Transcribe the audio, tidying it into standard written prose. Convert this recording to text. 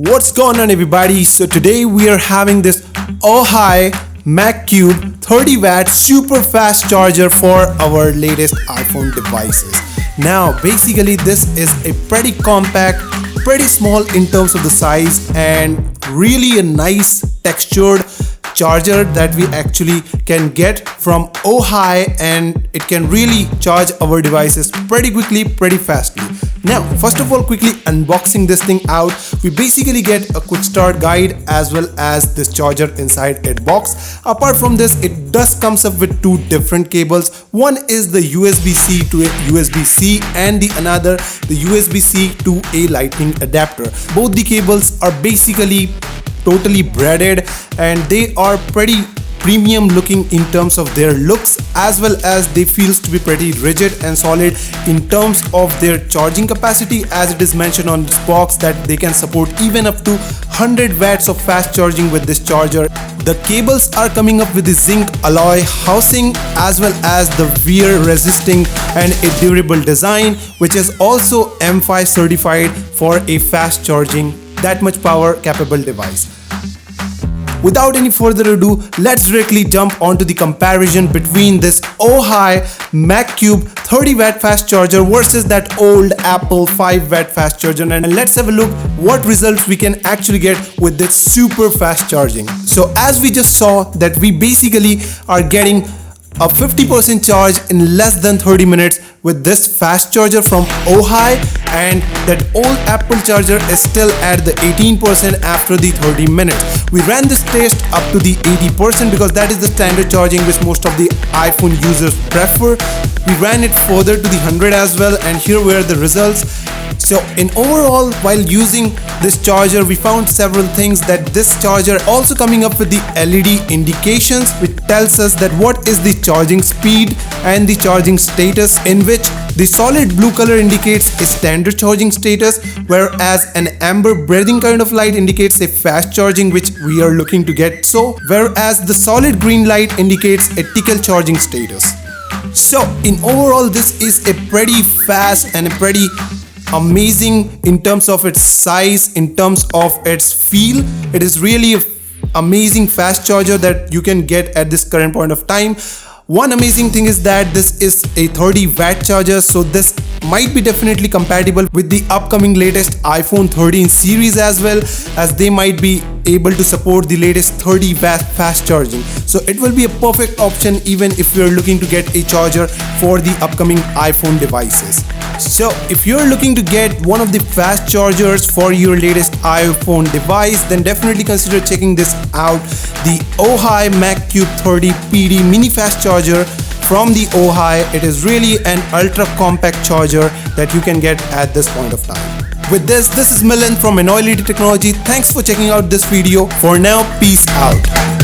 What's going on, everybody? So today we are having this AOHi Mac Cube 30 watt super fast charger for our latest iPhone devices. Now basically this is a pretty compact, pretty small in terms of the size, and really a nice textured charger that we actually can get from AOHi, and it can really charge our devices pretty quickly, pretty fastly. Now first of all, quickly unboxing this thing out, we basically get a quick start guide as well as this charger inside its box. Apart from this, it does comes up with two different cables. One is the USB-C to a USB-C and the another the USB-C to a lightning adapter. Both the cables are basically totally braided and they are pretty premium looking in terms of their looks, as well as they feels to be pretty rigid and solid in terms of their charging capacity, as it is mentioned on this box that they can support even up to 100 watts of fast charging with this charger. The cables are coming up with the zinc alloy housing as well as the wear resisting and a durable design, which is also M5 certified for a fast charging, that much power capable device. Without any further ado, let's directly jump onto the comparison between this AOHi Mac Cube 30 watt fast charger versus that old Apple 5 watt fast charger, and let's have a look what results we can actually get with this super fast charging. So as we just saw that we basically are getting a 50% charge in less than 30 minutes with this fast charger from AOHi, and that old Apple charger is still at the 18% after the 30 minutes. We ran this test up to the 80% because that is the standard charging which most of the iPhone users prefer. We ran it further to the 100 as well, and here were the results. So in overall, while using this charger, we found several things, that this charger also coming up with the LED indications which tells us that what is the charging speed and the charging status, in which the solid blue color indicates a standard charging status, whereas an amber breathing kind of light indicates a fast charging which we are looking to get, so whereas the solid green light indicates a tickle charging status. So in overall, this is a pretty fast and a pretty amazing in terms of its size, in terms of its feel. It is really an amazing fast charger that you can get at this current point of time. One amazing thing is that this is a 30 watt charger, so this might be definitely compatible with the upcoming latest iPhone 13 series, as well as they might be able to support the latest 30 watt fast charging. So it will be a perfect option even if you're looking to get a charger for the upcoming iPhone devices. So if you're looking to get one of the fast chargers for your latest iPhone device, then definitely consider checking this out, the AOHi Mac Cube 30 PD mini fast charger from the AOHi. It is really an ultra compact charger that you can get at this point of time. With this is Milind from Enoylity Technology. Thanks for checking out this video. For now, peace out.